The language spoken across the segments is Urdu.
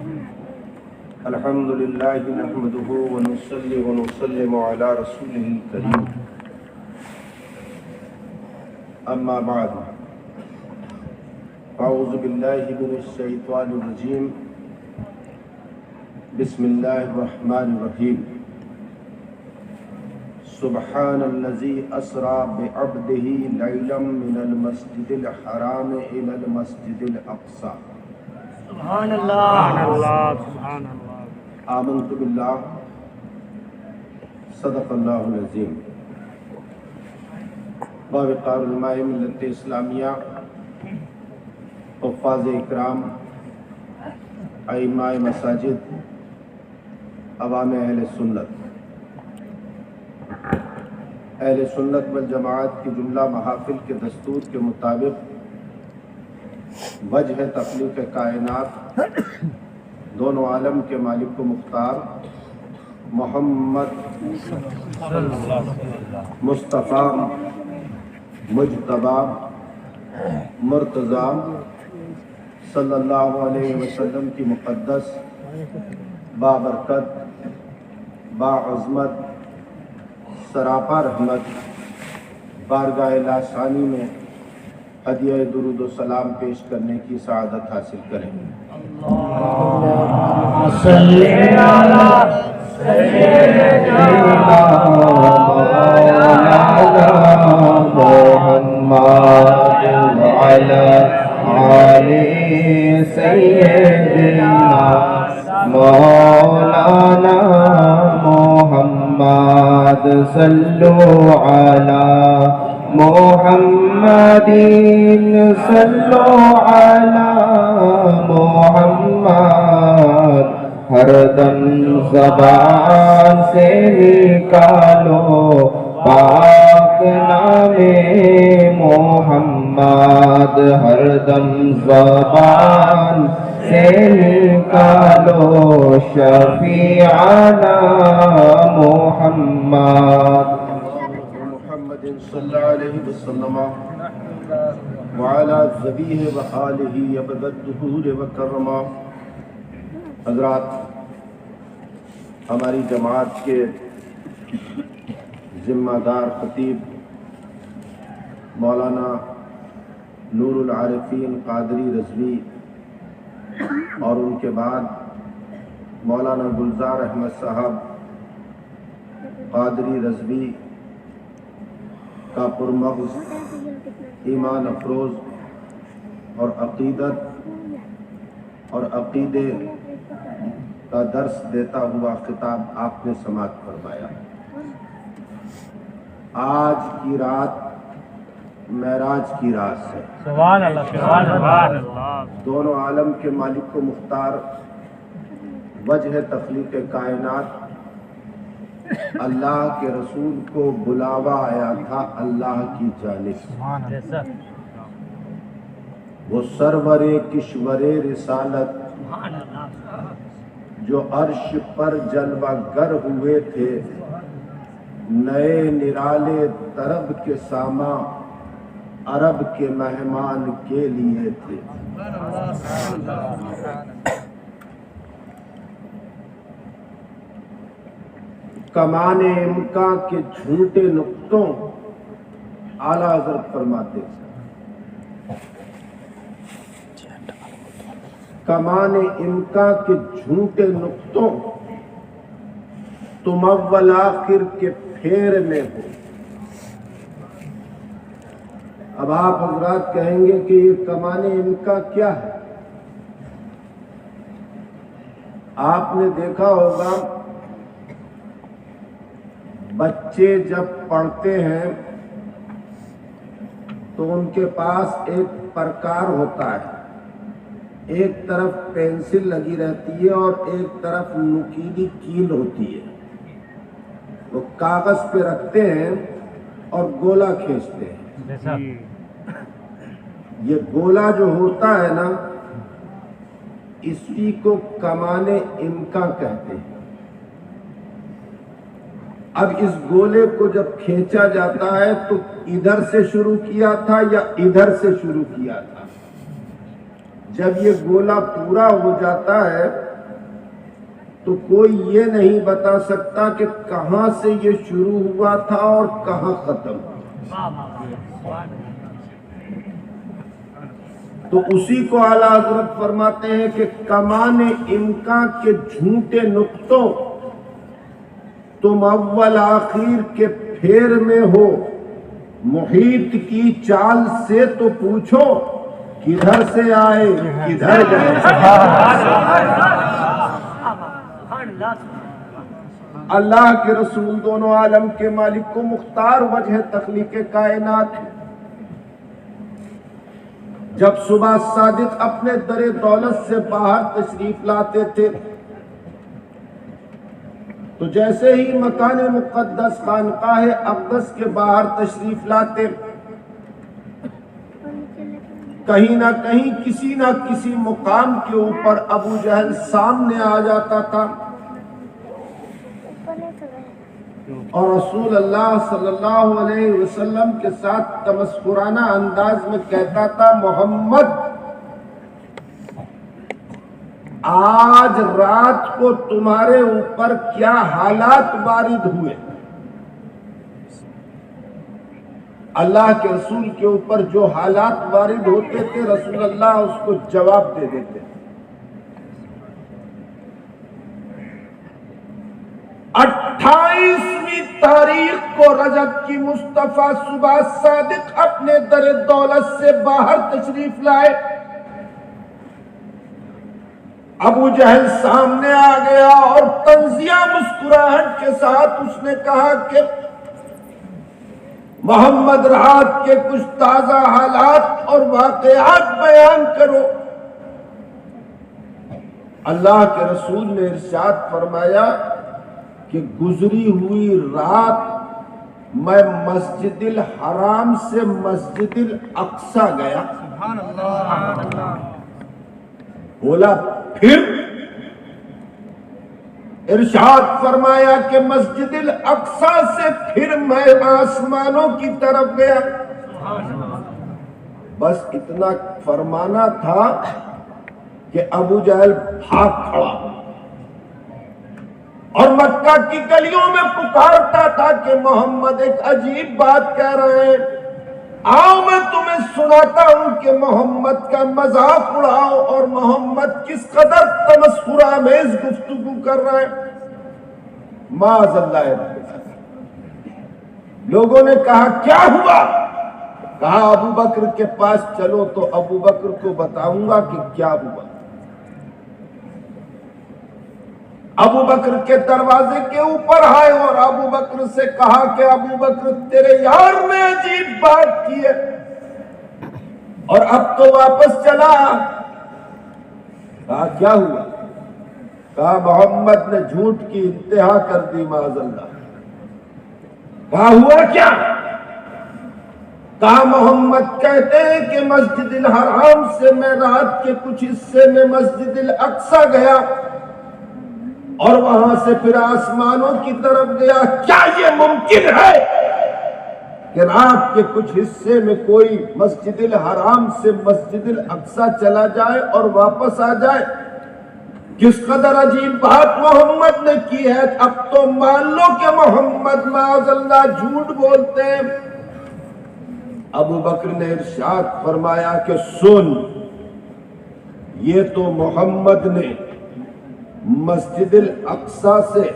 الحمد لله نحمده ونصلي ونسلم على رسوله الكريم أما بعد أعوذ بالله من الشيطان الرجيم بسم الله الرحمن الرحيم سبحان الذي أسرى بعبده ليلا من المسجد الحرام إلى المسجد الأقصى سبحان اللہ سبحان اللہ آمنت باللہ صدق اللہ العظیم باوقار علماء ملت اسلامیہ حفاظ اکرام ائمہ مساجد عوام اہل سنت والجماعت کی جملہ محافل کے دستور کے مطابق وجہ تخلیق کائنات دونوں عالم کے مالک و مختار محمد مصطفیٰ مجتبی مرتضی صلی اللہ علیہ وسلم کی مقدس بابرکت باعظمت سراپا رحمت بارگاہ الہی میں ہدیہ درود و سلام پیش کرنے کی سعادت حاصل کریں۔ صلی علی سیدنا محمد وعلى آل سيدنا مولانا محمد صلوا على محمد صلوا على محمد ہر دم زبان سے نکالو پاک نام محمد ہر دم زبان سے نکالو شفیعنا محمد محمد صلی اللہ علیہ وسلم وعلی ذبیح وآلہ ابد الدہور وکرما۔ حضرات، ہماری جماعت کے ذمہ دار خطیب مولانا نور العارفین قادری رضوی اور ان کے بعد مولانا گلزار احمد صاحب قادری رضوی کا پرمغز ایمان افروز اور عقیدت اور عقیدے کا درس دیتا ہوا خطاب آپ نے سماعت فرمایا۔ آج کی رات معراج کی رات ہے۔ سبحان اللہ سبحان اللہ دونوں عالم کے مالک و مختار وجہ تخلیق کائنات اللہ کے رسول کو بلاوا آیا تھا اللہ کی جانب سے۔ وہ سرور کشور رسالت جو عرش پر جلوہ گر ہوئے تھے، نئے نرالے طرب کے ساما عرب کے مہمان کے لیے تھے۔ کمان امکان کے جھوٹے نقطوں اعلیٰ حضرت فرماتے ہیں، کمان امکان کے جھوٹے نقطوں تم اول آخر کے پھیر میں ہو۔ اب آپ حضرات کہیں گے کہ یہ کمان امکان کیا ہے؟ آپ نے دیکھا ہوگا بچے جب پڑھتے ہیں تو ان کے پاس ایک پرکار ہوتا ہے، ایک طرف پینسل لگی رہتی ہے اور ایک طرف نکیلی کیل ہوتی ہے۔ وہ کاغذ پہ رکھتے ہیں اور گولا کھینچتے ہیں۔ یہ گولا جو ہوتا ہے نا، اسی کو کمان امکان کہتے ہیں۔ اب اس گولے کو جب کھینچا جاتا ہے تو ادھر سے شروع کیا تھا یا ادھر سے شروع کیا تھا؟ جب یہ گولا پورا ہو جاتا ہے تو کوئی یہ نہیں بتا سکتا کہ کہاں سے یہ شروع ہوا تھا اور کہاں ختم. تو اسی کو اعلیٰ حضرت فرماتے ہیں کہ کمان امکان کے جھوٹے نقطوں تم اول آخر کے پھیر میں ہو. محیط کی چال سے تو پوچھو کدھر سے آئے کدھر گئے. اللہ کے رسول دونوں عالم کے مالک کو مختار وجہ تخلیق کائنات ہے. جب صبح صادق اپنے در دولت سے باہر تشریف لاتے تھے تو جیسے ہی مکان مقدس خانقاہ اقدس کے باہر تشریف لاتے کہیں نہ کہیں کسی نہ کسی مقام کے اوپر ابو جہل سامنے آ جاتا تھا اور رسول اللہ صلی اللہ علیہ وسلم کے ساتھ تمسخرانہ انداز میں کہتا تھا محمد آج رات کو تمہارے اوپر کیا حالات وارد ہوئے. اللہ کے رسول کے اوپر جو حالات وارد ہوتے تھے رسول اللہ اس کو جواب دے دیتے. 28ویں تاریخ کو رجب کی مصطفیٰ صبح صادق اپنے در دولت سے باہر تشریف لائے. ابو جہل سامنے آ گیا اور طنزیہ مسکراہٹ کے ساتھ اس نے کہا کہ محمد رات کے کچھ تازہ حالات اور واقعات بیان کرو. اللہ کے رسول نے ارشاد فرمایا کہ گزری ہوئی رات میں مسجد الحرام سے مسجد الاقصی گیا. بولا پھر؟ ارشاد فرمایا کہ مسجد الاقصی سے پھر میں آسمانوں کی طرف گیا. بس اتنا فرمانا تھا کہ ابو جہل بھاگ کھڑا اور مکہ کی گلیوں میں پکارتا تھا کہ محمد ایک عجیب بات کہہ رہے ہیں, آؤ میں تمہیں سناتا ہوں کہ محمد کا مذاق اڑاؤ اور محمد کس قدر تمسخرآمیز گفتگو کر رہے ہیں. معاذ اللہ. لوگوں نے کہا کیا ہوا؟ کہا ابو بکر کے پاس چلو تو ابو بکر کو بتاؤں گا کہ کیا ہوا. ابو بکر کے دروازے کے اوپر آئے اور ابو بکر سے کہا کہ ابو بکر تیرے یار نے عجیب بات کی ہے اور اب تو واپس چلا. کہا کیا ہوا؟ کہا محمد نے جھوٹ کی انتہا کر دی معاذ اللہ. کہا ہوا کیا؟ کہا محمد کہتے ہیں کہ مسجد الحرام سے میں رات کے کچھ حصے میں مسجد الاقصی گیا اور وہاں سے پھر آسمانوں کی طرف گیا. کیا یہ ممکن ہے کہ رات کے کچھ حصے میں کوئی مسجد الحرام سے مسجد الاقصی چلا جائے اور واپس آ جائے؟ کس قدر عجیب بات محمد نے کی ہے. اب تو مان لو کہ محمد معاذ اللہ جھوٹ بولتے ہیں. ابو بکر نے ارشاد فرمایا کہ سن, یہ تو محمد نے مسجد الاقصی سے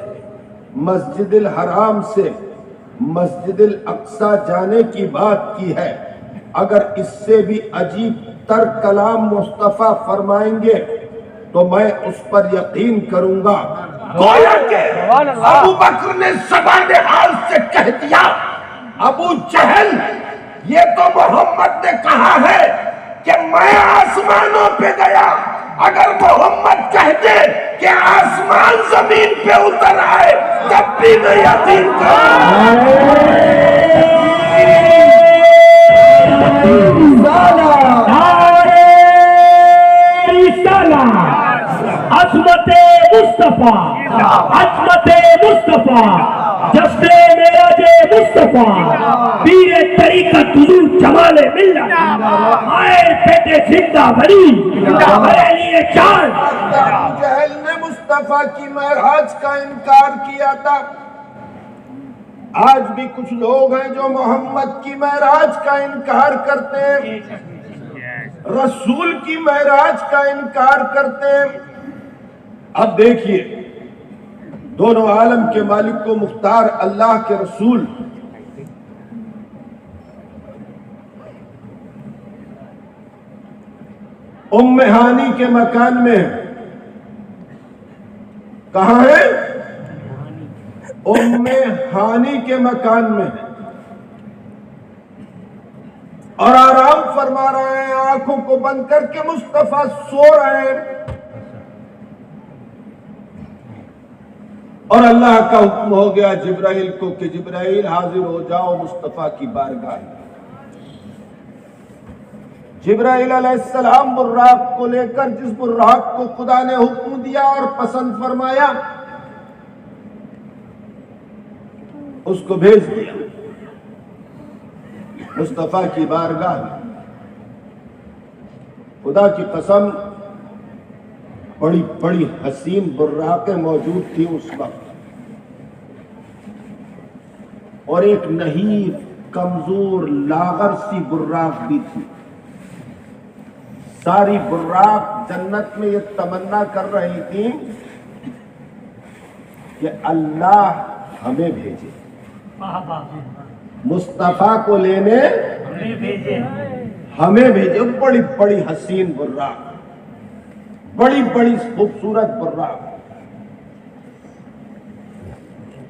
مسجد الحرام سے مسجد الاقصی جانے کی بات کی ہے. اگر اس سے بھی عجیب تر کلام مصطفیٰ فرمائیں گے تو میں اس پر یقین کروں گا. گویا کہ ابو بکر نے زبان حال سے کہہ دیا ابو جہل یہ تو محمد نے کہا ہے کہ میں آسمانوں پہ گیا. اگر محمد کہہ دے کہ آسمان زمین پہ اتر آئے تب بھی میں یقین عظمت مصطفیٰ, عظمت مصطفیٰ, جشن معراج مصطفیٰ, پیر طریقت حضور جمال ملت, آئے بیٹے زندہ ولی, بریلی چاند. ابو جہل نے مصطفیٰ کی معراج کا انکار کیا تھا. آج بھی کچھ لوگ ہیں جو محمد کی معراج کا انکار کرتے ہیں, رسول کی معراج کا انکار کرتے ہیں. اب دیکھیے, دونوں عالم کے مالک کو مختار اللہ کے رسول ام ہانی کے مکان میں ہے. کہاں ہے؟ ام ہانی کے مکان میں ہے, اور آرام فرما رہے ہیں, آنکھوں کو بند کر کے مصطفیٰ سو رہے ہیں. اور اللہ کا حکم ہو گیا جبرائیل کو کہ جبرائیل حاضر ہو جاؤ مصطفیٰ کی بارگاہ. جبرائیل علیہ السلام براق کو لے کر, جس براق کو خدا نے حکم دیا اور پسند فرمایا, اس کو بھیج دیا مصطفیٰ کی بارگاہ میں. خدا کی قسم, بڑی بڑی حسین براقیں موجود تھی اس وقت, اور ایک نحیف کمزور لاغر سی براق بھی تھی. ساری براق جنت میں یہ تمنا کر رہی تھی کہ اللہ ہمیں بھیجے, مصطفیٰ کو لینے ہمیں بھیجے. بڑی بڑی حسین براق, بڑی بڑی خوبصورت براق,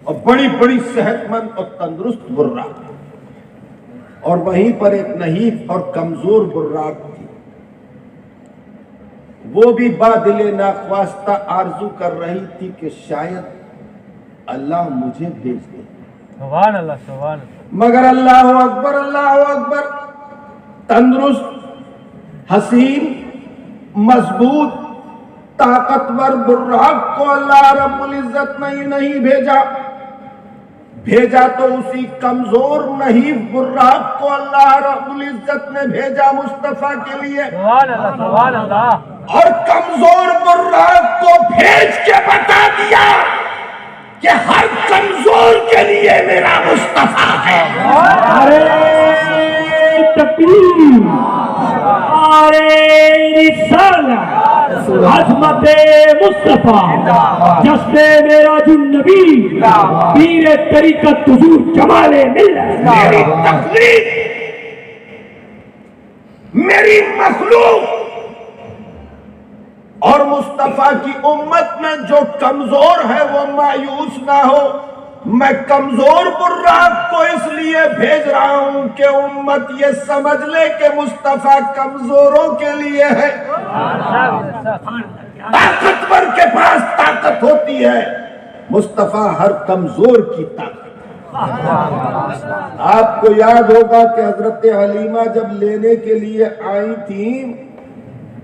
اور بڑی بڑی صحت مند اور تندرست براق, اور وہیں پر ایک نحیف اور کمزور براق تھی. وہ بھی بادل ناخواستہ آرزو کر رہی تھی کہ شاید اللہ مجھے بھیج دے. سبحان اللہ, سبحان اللہ. مگر اللہ اکبر, اللہ اکبر, تندرست, حسین, مضبوط, طاقتور براق کو اللہ رب العزت نے نہیں بھیجا. بھیجا تو اسی کمزور نحیف براق کو اللہ رب العزت نے بھیجا مصطفیٰ کے لیے. سبحان اللہ, سبحان اللہ. اور کمزور براق کو بھیج کے بتا دیا کہ ہر کمزور کے لیے میرا مصطفیٰ ہے. تکبیر, رسالہ, عظمت مصطفیٰ, جشن معراج النبی, پیر طریقت حضور جمال ملت. میری تقلید, میری مخلوق اور مصطفیٰ کی امت میں جو کمزور ہے وہ مایوس نہ ہو. میں کمزور براق کو اس لیے بھیج رہا ہوں کہ امت یہ سمجھ لے کہ مصطفیٰ کمزوروں کے لیے ہے. طاقتور کے پاس طاقت ہوتی ہے, مصطفیٰ ہر کمزور کی طاقت. آپ کو یاد ہوگا کہ حضرت حلیمہ جب لینے کے لیے آئی تھیں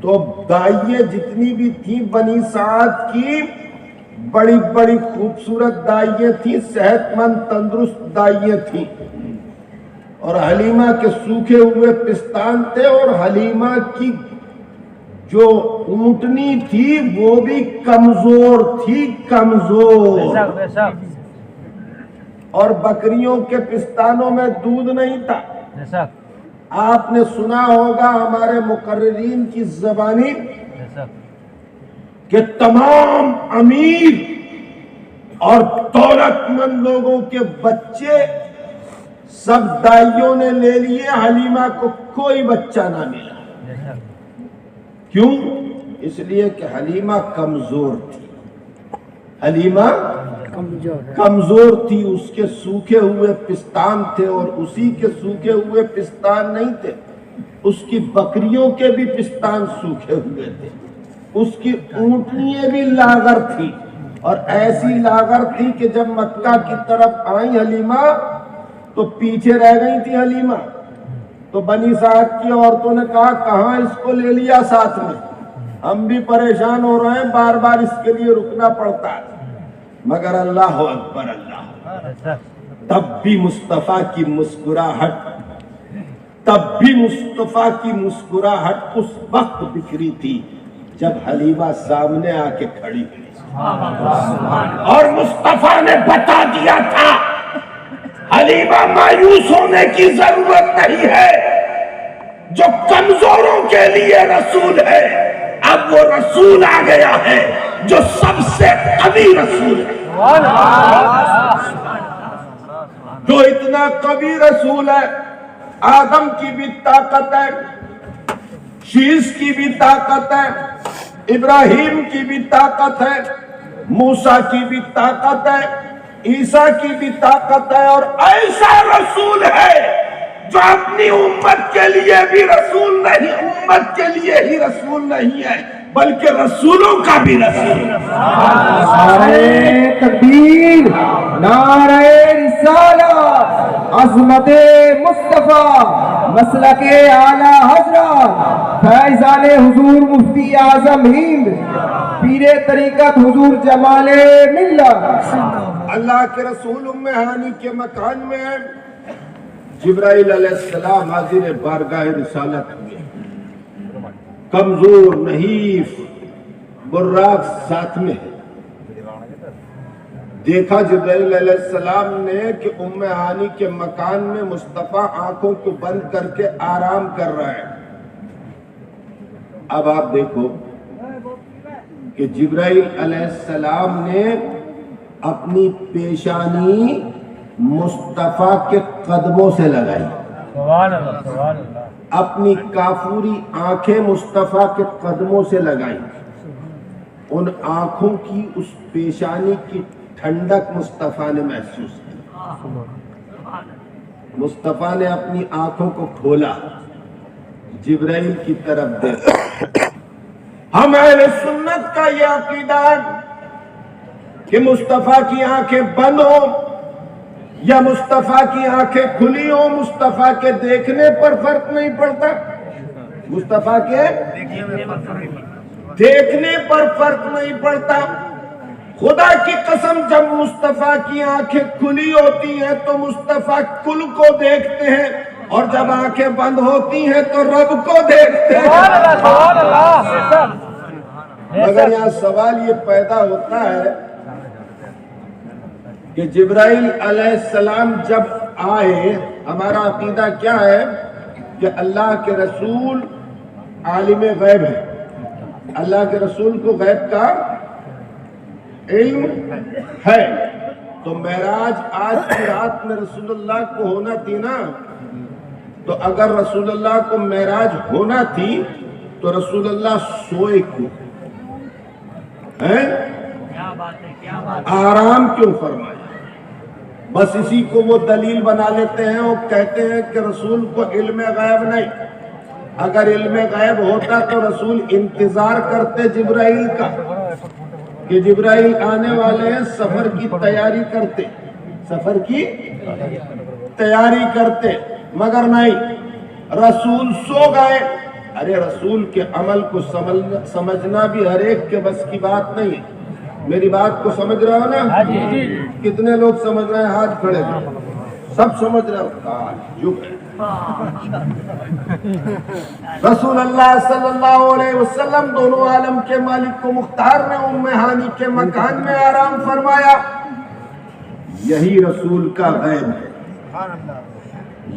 تو دائیں جتنی بھی تھیں بنی سعد کی, بڑی بڑی خوبصورت دائیں تھیں, صحت مند تندرست دائیں تھیں, اور حلیمہ کے سوکھے ہوئے پستان تھے, اور حلیمہ کی جو اونٹنی تھی وہ بھی کمزور تھی, کمزور, اور بکریوں کے پستانوں میں دودھ نہیں تھا. آپ نے سنا ہوگا ہمارے مقررین کی زبانی کہ تمام امیر اور دولت مند لوگوں کے بچے سب دائیوں نے لے لیے, حلیمہ کو کوئی بچہ نہ ملا. کیوں؟ اس لیے کہ حلیمہ کمزور تھی. حلیمہ کمزور تھی, اس کے سوکھے ہوئے پستان تھے, اور اسی کے سوکھے ہوئے پستان نہیں تھے, اس کی بکریوں کے بھی پستان سوکھے ہوئے تھے, اس کی اونٹنیاں بھی لاغر تھی, اور ایسی لاغر تھی کہ جب مکہ کی طرف آئی حلیمہ تو پیچھے رہ گئی تھی حلیمہ. تو بنی سعد کی عورتوں نے کہا کہاں اس کو لے لیا ساتھ میں, ہم بھی پریشان ہو رہے ہیں, بار بار اس کے لیے رکنا پڑتا ہے. مگر اللہ اکبر, اللہ, تب بھی مصطفیٰ کی مسکراہٹ, تب بھی مصطفیٰ کی مسکراہٹ اس وقت بکھری تھی جب حلیمہ سامنے آ کے کھڑی ہوئی اور مصطفیٰ نے بتا دیا تھا حلیمہ مایوس ہونے کی ضرورت نہیں ہے، جو کمزوروں کے لیے رسول ہے، اب وہ رسول آ گیا ہے جو سب سے قوی رسول ہے، جو اتنا قوی رسول ہے، آدم کی بھی طاقت ہے، شیش کی بھی طاقت ہے، ابراہیم کی بھی طاقت ہے، موسیٰ کی بھی طاقت ہے، عیسیٰ کی بھی طاقت ہے، اور ایسا رسول ہے جو اپنی امت کے لیے بھی رسول نہیں، امت کے لیے ہی رسول نہیں ہے بلکہ رسولوں کا بھی رسول ہے۔ نعرہ تکبیر، نعرہ رسالت، عظمت مصطفیٰ، مسلک اعلی حضرت فیضان حضور مفتی اعظم ہند، پیر طریقت حضور جمال ملت۔ اللہ کے رسول ام ہانی کے مکان میں جبرائیل علیہ السلام حاضر بارگاہ رسالت ہوئے، کمزور نحیف براق ساتھ میں ہے۔ دیکھا جبرائیل علیہ السلام نے کہ ام ہانی کے مکان میں مصطفیٰ آنکھوں کو بند کر کے آرام کر رہا ہے۔ اب آپ دیکھو کہ جبرائیل علیہ السلام نے اپنی پیشانی مصطفیٰ کے قدموں سے لگائی، سبحان اللہ سبحان اللہ، اپنی کافوری آنکھیں مصطفیٰ کے قدموں سے لگائیں، ان آنکھوں کی اس پیشانی کی ٹھنڈک مصطفیٰ نے محسوس کی۔ مصطفیٰ نے اپنی آنکھوں کو کھولا، جبرائیل کی طرف دیکھا۔ ہم اہل سنت کا یہ عقیدہ ہے کہ مصطفیٰ کی آنکھیں بند ہوں یا مصطفیٰ کی آنکھیں کھلی ہوں، مصطفیٰ کے دیکھنے پر فرق نہیں پڑتا، مصطفیٰ کے دیکھنے پر فرق نہیں پڑتا۔ خدا کی قسم جب مصطفیٰ کی آنکھیں کھلی ہوتی ہیں تو مصطفیٰ کل کو دیکھتے ہیں، اور جب آنکھیں بند ہوتی ہیں تو رب کو دیکھتے ہیں۔ سبحان اللہ، مگر یہاں سوال یہ پیدا ہوتا ہے کہ جبرائیل علیہ السلام جب آئے، ہمارا عقیدہ کیا ہے کہ اللہ کے رسول عالم غیب ہے، اللہ کے رسول کو غیب کا علم ہے، تو معراج آج کی رات میں رسول اللہ کو ہونا تھی نا، تو اگر رسول اللہ کو معراج ہونا تھی تو رسول اللہ سوئے کیوں ہیں؟ آرام کیوں فرمایا؟ بس اسی کو وہ دلیل بنا لیتے ہیں، وہ کہتے ہیں کہ رسول کو علم غیب نہیں، اگر علم غیب ہوتا تو رسول انتظار کرتے جبرائیل کا کہ جبرائیل آنے والے ہیں، سفر کی تیاری کرتے، سفر کی تیاری کرتے، مگر نہیں، رسول سو گئے۔ ارے رسول کے عمل کو سمجھنا بھی ہر ایک کے بس کی بات نہیں ہے، میری بات کو سمجھ رہے ہو نا؟ کتنے لوگ سمجھ رہے ہیں؟ ہاتھ کھڑے کرو، سب سمجھ رہے ہو؟ رسول اللہ صلی اللہ علیہ وسلم دونوں عالم کے مالک کو مختار نے ام ہانی کے مکان میں آرام فرمایا۔ یہی رسول کا غیب ہے،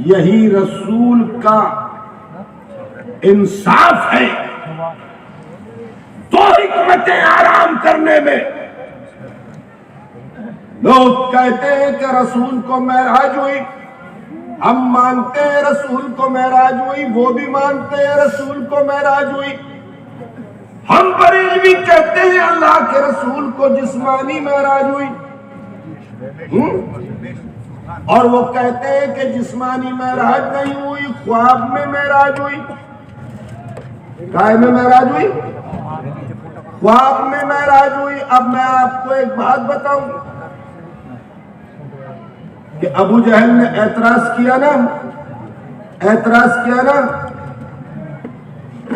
یہی رسول کا انصاف ہے۔ دو حکمتیں آرام کرنے میں، لوگ کہتے ہیں کہ رسول کو معراج ہوئی، ہم مانتے ہیں رسول کو معراج ہوئی، وہ بھی مانتے ہیں رسول کو معراج ہوئی۔ ہم بریلوی کہتے ہیں اللہ کے رسول کو جسمانی معراج ہوئی، اور وہ کہتے ہیں کہ جسمانی معراج نہیں ہوئی، خواب میں معراج ہوئی۔ کائے میں معراج ہوئی؟ خواب میں معراج ہوئی۔ اب میں آپ کو ایک بات بتاؤں کہ ابو جہل نے اعتراض کیا نا،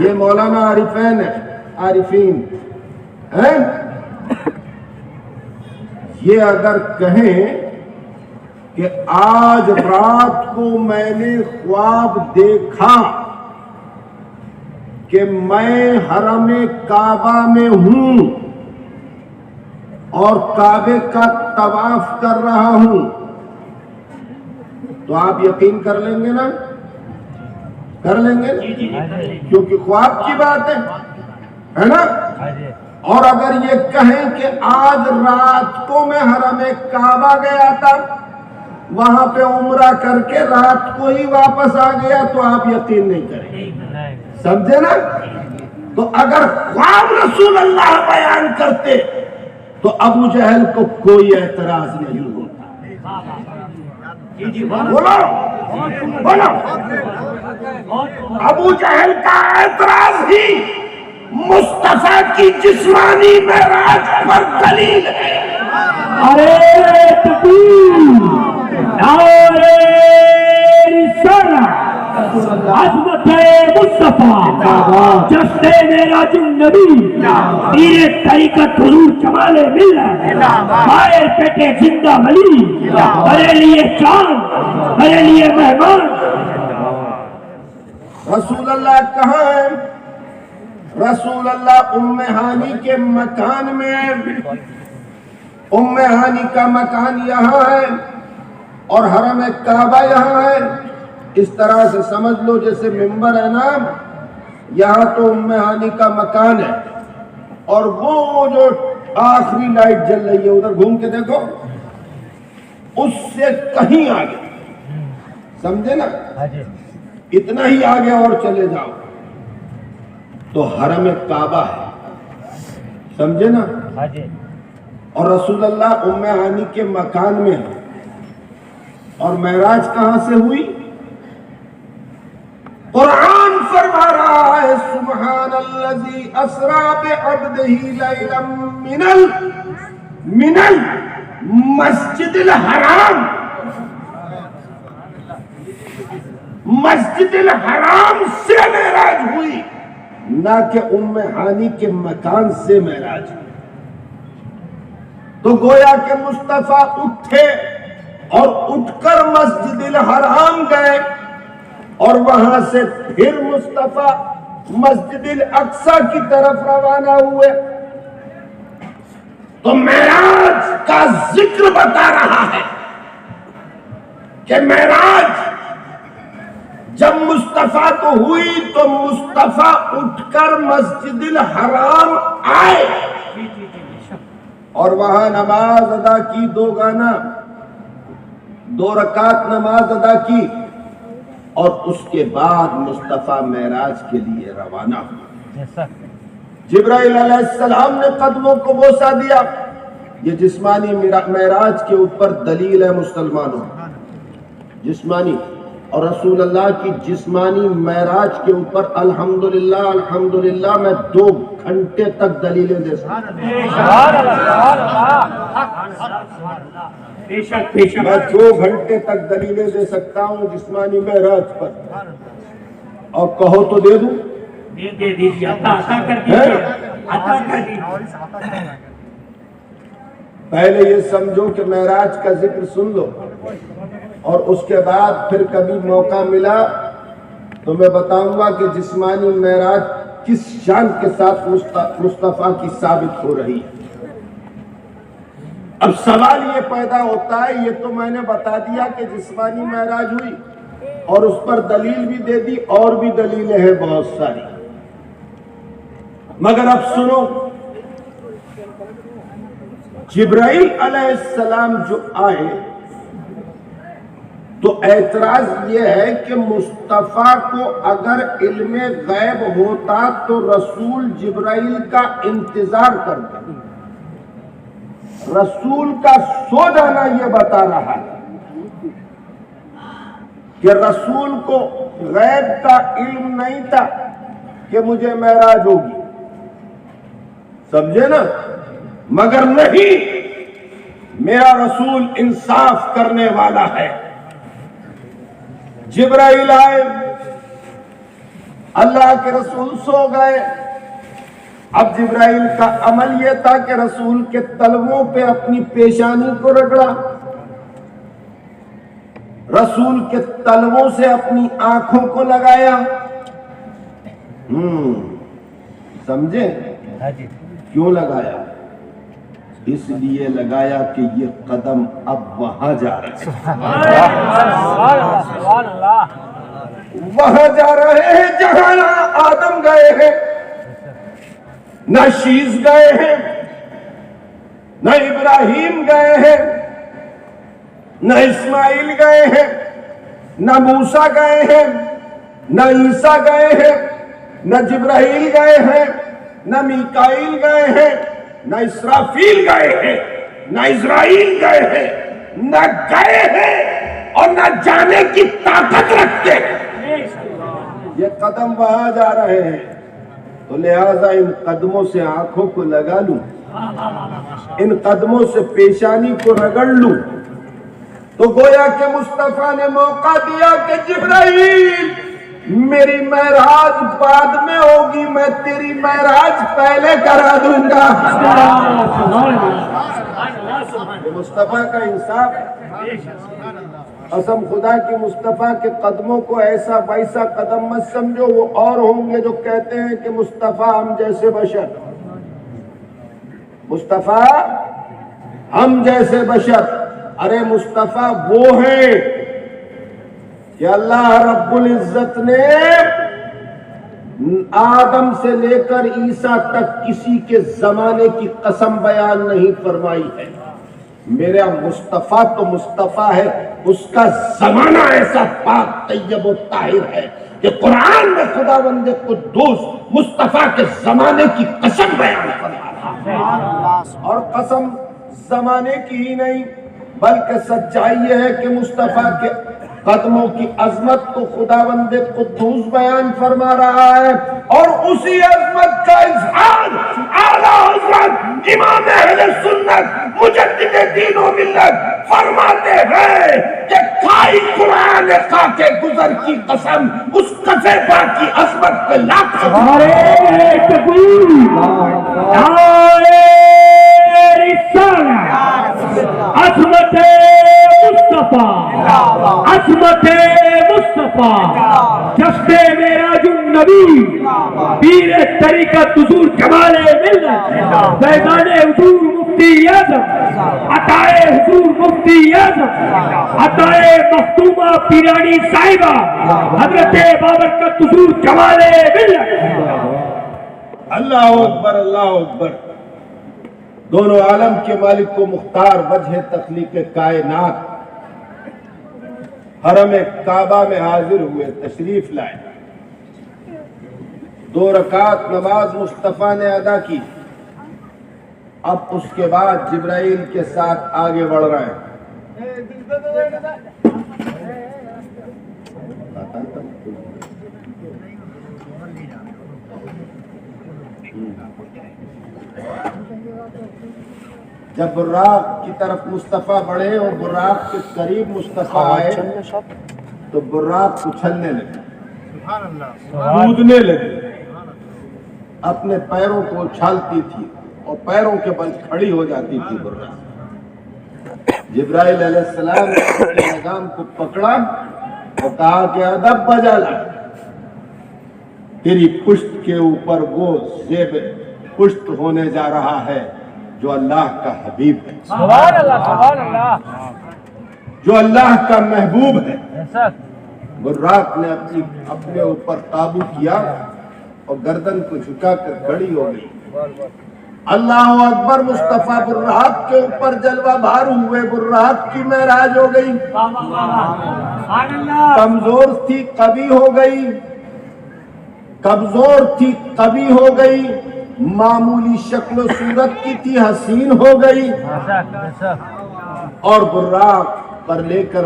یہ مولانا عارفین ہیں، یہ اگر کہیں کہ آج رات کو میں نے خواب دیکھا کہ میں حرم کعبہ میں ہوں اور کعبے کا طواف کر رہا ہوں، تو آپ یقین کر لیں گے نا؟ کر لیں گے نا؟ کیونکہ خواب کی بات ہے نا؟ اور اگر یہ کہیں کہ آج رات کو میں حرم کعبہ گیا تھا، وہاں پہ عمرہ کر کے رات کو ہی واپس آ گیا، تو آپ یقین نہیں کریں گے، سمجھے نا؟ تو اگر خواب رسول اللہ بیان کرتے تو ابو جہل کو کوئی اعتراض نہیں ہوتا۔ بولو بولو، ابو جہل کا اعتراض ہی مصطفیٰ کی جسمانی معراج پر دلیل ہے۔ ارے تکبیر، نعرہ رسالت، عظمت مصطفیٰ، جشن معراج النبی، پیر طریقت حضور جمال ملت، مائر پیٹے زندہ ولی، میرے لیے چاند، میرے لیے مہمان۔ رسول اللہ کہاں ہے؟ رسول اللہ ام ہانی کے مکان میں ہے۔ ام ہانی کا مکان یہاں ہے اور حرم کعبہ یہاں ہے۔ اس طرح سے سمجھ لو جیسے ممبر ہے نا، یہاں تو ام ہانی کا مکان ہے، اور وہ جو آخری لائٹ جل رہی ہے ادھر گھوم کے دیکھو، اس سے کہیں آگے، سمجھے نا؟ اتنا ہی آگے اور چلے جاؤ تو حرم کعبہ ہے، سمجھے نا؟ اور رسول اللہ ام ہانی کے مکان میں ہے۔ اور معراج کہاں سے ہوئی؟ قرآن فرما رہا ہے سبحان الذی اسری بعبدہ لیلا من المسجد الحرام، مسجد الحرام سے معراج ہوئی، نہ کہ ام ہانی کے مکان سے معراج ہوئی۔ تو گویا کہ مصطفیٰ اٹھے اور اٹھ کر مسجد الحرام گئے، اور وہاں سے پھر مصطفیٰ مسجد الاقصی کی طرف روانہ ہوئے۔ تو معراج کا ذکر بتا رہا ہے کہ معراج جب مصطفیٰ کو ہوئی تو مصطفیٰ اٹھ کر مسجد الحرام آئے اور وہاں نماز ادا کی، 2 گانا، 2 رکعت نماز ادا کی، اور اس کے بعد مصطفیٰ معراج کے لیے روانہ ہوئے۔ جبرائیل علیہ السلام نے قدموں کو بوسہ دیا۔ یہ جسمانی معراج کے اوپر دلیل ہے مسلمانوں، جسمانی، اور رسول اللہ کی جسمانی معراج کے اوپر الحمدللہ الحمدللہ میں 2 گھنٹے تک دلیلیں دے سکتا ہوں۔ میں 2 گھنٹے تک دلیلیں دے سکتا ہوں جسمانی معراج پر، اور کہو تو دے دوں؟ دے دیجیے، عطا کر دیجیے، عطا کر دیجیے۔ پہلے یہ سمجھو کہ معراج کا ذکر سن لو، اور اس کے بعد پھر کبھی موقع ملا تو میں بتاؤں گا کہ جسمانی معراج کس شان کے ساتھ مصطفیٰ کی ثابت ہو رہی ہے۔ اب سوال یہ پیدا ہوتا ہے، یہ تو میں نے بتا دیا کہ جسمانی معراج ہوئی اور اس پر دلیل بھی دے دی، اور بھی دلیلیں ہیں بہت ساری، مگر اب سنو، جبرائیل علیہ السلام جو آئے تو اعتراض یہ ہے کہ مصطفیٰ کو اگر علم غیب ہوتا تو رسول جبرائیل کا انتظار کرتا، رسول کا سو جانا یہ بتا رہا ہے کہ رسول کو غیب کا علم نہیں تھا کہ مجھے معراج ہوگی، سمجھے نا؟ مگر نہیں، میرا رسول انصاف کرنے والا ہے۔ جبرائیل آئے، اللہ کے رسول سو گئے۔ اب جبرائیل کا عمل یہ تھا کہ رسول کے تلووں پہ اپنی پیشانی کو رگڑا، رسول کے تلووں سے اپنی آنکھوں کو لگایا، سمجھے ہاں جی کیوں لگایا؟ اس لیے لگایا کہ یہ قدم اب وہاں جا رہے ہیں، سبحان اللہ وہاں جا رہے ہیں جہاں نہ آدم گئے ہیں، نہ شیش گئے ہیں، نہ ابراہیم گئے ہیں، نہ اسماعیل گئے ہیں، نہ موسیٰ گئے ہیں، نہ عیسیٰ گئے ہیں، نہ جبرائیل گئے ہیں، نہ میکائیل گئے ہیں، نہ اسرافیل گئے ہیں، نہ اسرائیل گئے ہیں، نہ گئے ہیں اور نہ جانے کی طاقت رکھتے ہیں۔ یہ قدم وہاں جا رہے ہیں، تو لہٰذا ان قدموں سے آنکھوں کو لگا لوں، ان قدموں سے پیشانی کو رگڑ لوں، تو گویا کہ مصطفیٰ نے موقع دیا کہ جبرائیل میری معراج بعد میں ہوگی، میں تیری معراج پہلے کرا دوں گا۔ یہ مصطفیٰ کا انصاف ہے۔ قسم خدا کی مصطفیٰ کے قدموں کو ایسا ویسا قدم مت سمجھو، وہ اور ہوں گے جو کہتے ہیں کہ مصطفیٰ ہم جیسے بشر، مصطفیٰ ہم جیسے بشر۔ ارے مصطفیٰ وہ ہیں کہ اللہ رب العزت نے آدم سے لے کر عیسیٰ تک کسی کے زمانے کی قسم بیان نہیں فرمائی ہے۔ میرا مصطفیٰ تو مصطفیٰ ہے، اس کا زمانہ ایسا پاک طیب و طاہر ہے کہ قرآن میں خداوند قدوس مصطفیٰ کے زمانے کی قسم بیان فرما رہا ہے۔ اور قسم زمانے کی ہی نہیں بلکہ سچائی یہ ہے کہ مصطفیٰ کے قدموں کی عظمت کو خداوند قدوس بیان فرما رہا ہے، اور اسی عظمت کا اظہار اعلیٰ حضرت امام اہل سنت مجدد دین و ملت فرماتے ہیں کہ کھائی قرآن خاک گزر کی قسم، اس قصے پاک کی عظمت پہ لاکھ نعرہ تکبیر، نعرہ رسالہ، عظمت مصطفیٰ، عظمت مصطفیٰ، جشن معراج النبی، پیر طریقت حضور جمال ملت، فیضان حضور مفتی اعظم، عطائے حضور مفتی اعظم، عطائے مختومہ پیرانی صاحبہ حضرت بابرکت حضور جمال ملت۔ اللہ اکبر، اللہ اکبر۔ دونوں عالم کے مالک کو مختار وجہ تخلیق کائنات حرم کعبہ میں حاضر ہوئے، تشریف لائے، 2 رکعت نماز مصطفیٰ نے ادا کی۔ اب اس کے بعد جبرائیل کے ساتھ آگے بڑھ رہے ہیں۔ جب براق کی طرف مصطفیٰ بڑھے اور براق کے قریب مصطفیٰ آئے تو براق اچھلنے لگے، کودنے لگے، اپنے پیروں کو اچھالتی تھی اور پیروں کے بل کھڑی ہو جاتی تھی براق۔ جبرائیل علیہ السلام نے اپنے لگام کو پکڑا اور کہا کہ ادب بجا لا، تیری پشت کے اوپر وہ زیب پشت ہونے جا رہا ہے جو اللہ کا حبیب ہے، سبحان اللہ سبحان اللہ، جو اللہ کا محبوب ہے۔ براق نے اپنے اوپر قابو کیا اور گردن کو جھکا کر کھڑی ہو گئی۔ اللہ اکبر، مصطفیٰ براق کے اوپر جلوہ بھار ہوئے، براق کی معراج ہو گئی، کمزور تھی قوی ہو گئی، کمزور تھی قوی ہو گئی، معمولی شکل و صورت کی تھی حسین ہو گئی، اور براق پر لے کر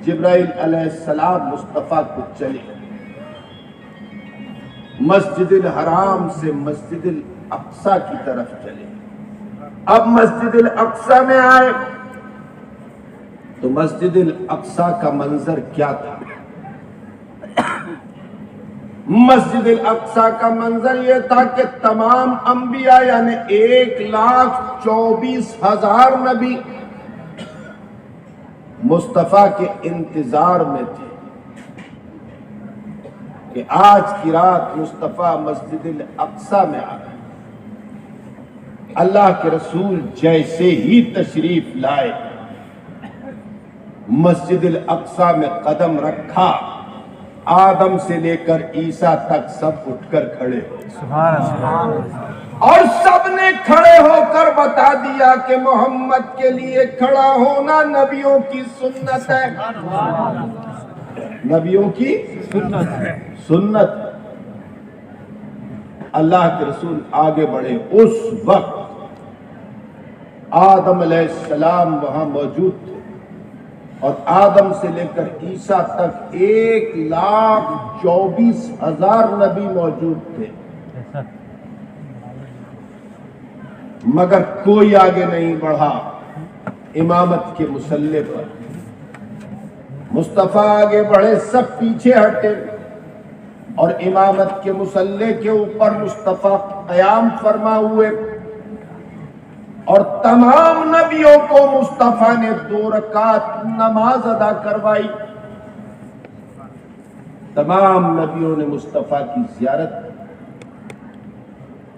جبرائیل علیہ السلام مصطفیٰ کو چلے، مسجد الحرام سے مسجد الاقصی کی طرف چلے۔ اب مسجد الاقصی میں آئے تو مسجد الاقصی کا منظر کیا تھا؟ مسجد الاقصی کا منظر یہ تھا کہ تمام انبیاء یعنی 1,24,000 نبی مصطفیٰ کے انتظار میں تھے، کہ آج کی رات مصطفیٰ مسجد الاقصی میں آ گئے. اللہ کے رسول جیسے ہی تشریف لائے مسجد الاقصی میں قدم رکھا، آدم سے لے کر عیسیٰ تک سب اٹھ کر کھڑے ہو اور سب نے کھڑے ہو کر بتا دیا کہ محمد کے لیے کھڑا ہونا نبیوں کی سنت ہے. نبیوں کی سنت. اللہ کے رسول آگے بڑھے. اس وقت آدم علیہ السلام وہاں موجود تھے اور آدم سے لے کر عیسیٰ تک 1,24,000 نبی موجود تھے، مگر کوئی آگے نہیں بڑھا امامت کے مسلح پر. مصطفیٰ آگے بڑھے، سب پیچھے ہٹے اور امامت کے مسلح کے اوپر مصطفیٰ قیام فرما ہوئے اور تمام نبیوں کو مصطفیٰ نے 2 رکعت نماز ادا کروائی. تمام نبیوں نے مصطفیٰ کی زیارت کی.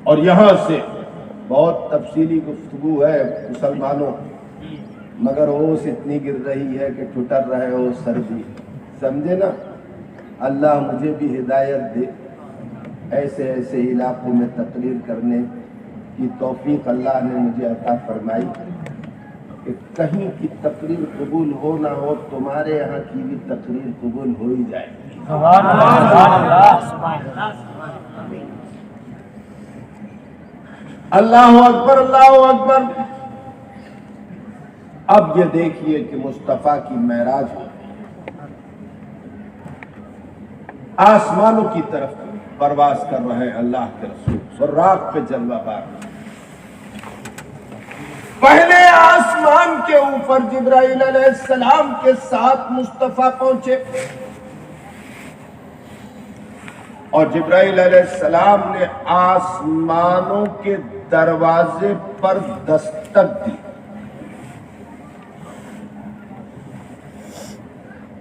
اور یہاں سے بہت تفصیلی گفتگو ہے مسلمانوں، مگر اوس اتنی گر رہی ہے کہ ٹھٹر رہے ہو سردی، سمجھے نا. اللہ مجھے بھی ہدایت دے ایسے ایسے علاقوں میں تقریر کرنے کی توفیق اللہ نے مجھے عطا فرمائی کہ کہیں کی تقریر قبول ہو نہ ہو، تمہارے یہاں کی بھی تقریر قبول ہو ہی جائے گی. سبحان اللہ سبحان اللہ. اللہ اکبر اللہ اکبر. اب یہ دیکھیے کہ مصطفیٰ کی معراج ہو، آسمانوں کی طرف پرواز کر رہے ہیں اللہ کے رسول، براق پہ جلوہ بار. پہلے آسمان کے اوپر جبرائیل علیہ السلام کے ساتھ مصطفیٰ پہنچے اور جبرائیل علیہ السلام نے آسمانوں کے دروازے پر دستک دی.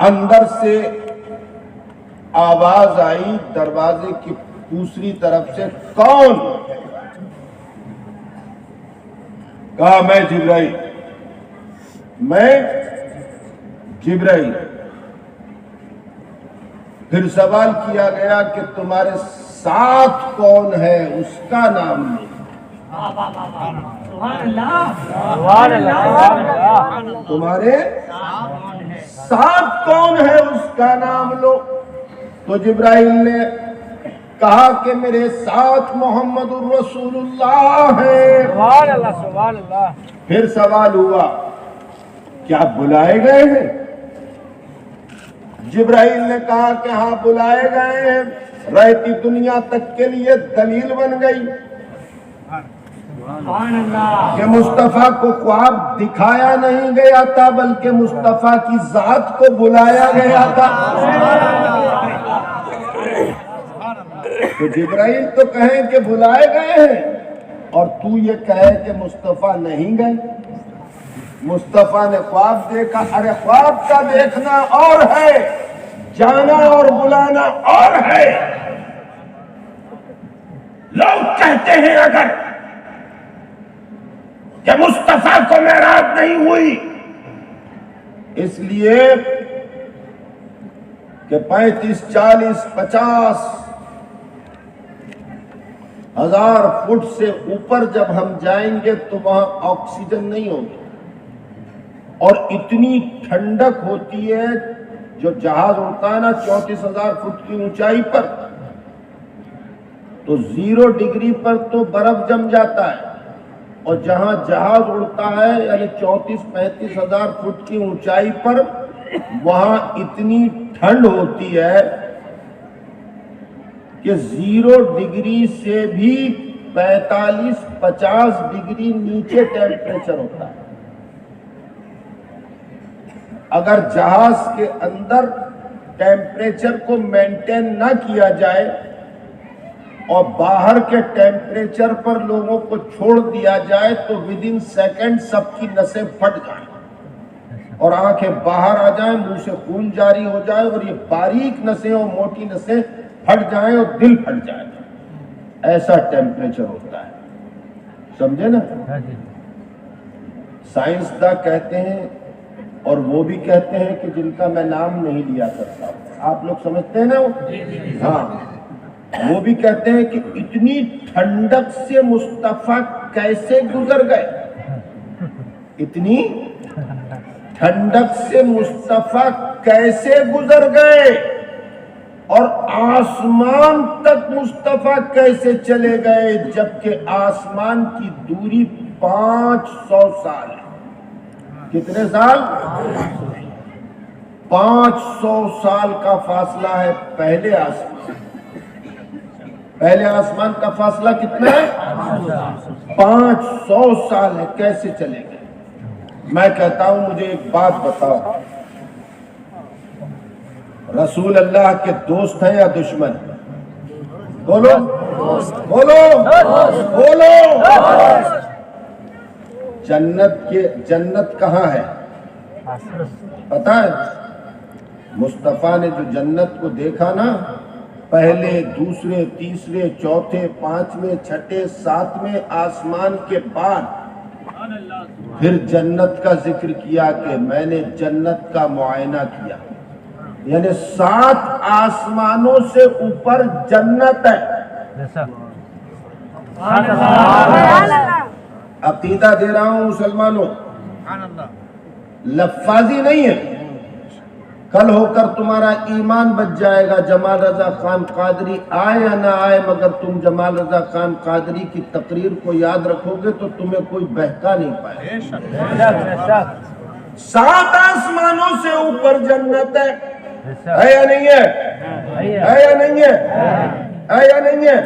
اندر سے آواز آئی دروازے کی دوسری طرف سے، کون؟ کہا میں جبرائیل. میں جبرائیل. پھر سوال کیا گیا کہ تمہارے ساتھ کون ہے، اس کا نام لو. سبحان اللہ سبحان اللہ. تمہارے ساتھ کون ہے، اس کا نام لو. تو جبرائیل نے کہا کہ میرے ساتھ محمد الرسول اللہ ہے. سبحان اللہ سبحان اللہ. پھر سوال ہوا کیا بلائے گئے ہیں؟ جبرائیل نے کہا کہ ہاں بلائے گئے ہیں. رہتی دنیا تک کے لیے دلیل بن گئی سبحان اللہ. کہ مصطفیٰ کو خواب دکھایا نہیں گیا تھا بلکہ مصطفیٰ کی ذات کو بلایا گیا تھا. تو جبرائیل تو کہیں کہ بلائے گئے ہیں اور تو یہ کہے کہ مصطفیٰ نہیں گئے. مصطفیٰ نے خواب دیکھا. ارے خواب کا دیکھنا اور ہے، جانا اور بلانا اور ہے. لوگ کہتے ہیں اگر کہ مصطفیٰ کو معراج نہیں ہوئی اس لیے کہ 35, 40, 50 ہزار فٹ سے اوپر جب ہم جائیں گے تو وہاں آکسیجن نہیں ہوگی اور اتنی ٹھنڈک ہوتی ہے. جو جہاز اڑتا ہے نا 34,000 فٹ کی اونچائی پر، تو 0 ڈگری پر تو برف جم جاتا ہے اور جہاں جہاز اڑتا ہے یعنی 34-35 ہزار فٹ کی اونچائی پر وہاں اتنی ٹھنڈ ہوتی ہے کہ 0 ڈگری سے بھی 45-50 ڈگری نیچے ٹیمپریچر ہوتا ہے. اگر جہاز کے اندر ٹیمپریچر کو مینٹین نہ کیا جائے اور باہر کے ٹیمپریچر پر لوگوں کو چھوڑ دیا جائے تو ودن سیکنڈ سب کی نسیں پھٹ جائیں اور آنکھیں باہر آ جائیں، منہ سے خون جاری ہو جائے اور یہ باریک نسیں اور موٹی نسیں پھٹ جائیں اور دل پھٹ جائے، ایسا ٹیمپریچر ہوتا ہے، سمجھے نا؟ سائنسداں کہتے ہیں، اور وہ بھی کہتے ہیں کہ جن کا میں نام نہیں لیا کرتا، آپ لوگ سمجھتے ہیں نا وہ؟ ہاں، وہ بھی کہتے ہیں کہ اتنی ٹھنڈک سے مصطفیٰ کیسے گزر گئے، اتنی ٹھنڈک سے مصطفیٰ کیسے گزر گئے، اور آسمان تک مصطفیٰ کیسے چلے گئے، جبکہ آسمان کی دوری 500 سال ہے۔ کتنے سال؟ 500 سال کا فاصلہ ہے پہلے آسمان کا فاصلہ کتنا ہے؟ 500 سال ہے، کیسے چلے گئے؟ میں کہتا ہوں مجھے ایک بات بتاؤ، رسول اللہ کے دوست ہیں یا دشمن؟ بولو بولو بولو۔ جنت کہاں ہے پتہ ہے؟ مصطفیٰ نے جو جنت کو دیکھا نا، پہلے، دوسرے، تیسرے، چوتھے، پانچویں، چھٹے، ساتویں آسمان کے بعد پھر جنت کا ذکر کیا کہ میں نے جنت کا معائنہ کیا، یعنی 7 آسمانوں سے اوپر جنت ہے۔ عقیدہ دے رہا ہوں مسلمانوں، لفاظی نہیں ہے، کل ہو کر تمہارا ایمان بچ جائے گا۔ جمال رضا خان قادری آئے یا نہ آئے، مگر تم جمال رضا خان قادری کی تقریر کو یاد رکھو گے تو تمہیں کوئی بہکا نہیں پائے۔ 7 آسمانوں سے اوپر جنت ہے یا نہیں ہے؟ ہے یا نہیں ہے؟ ہے یا نہیں ہے؟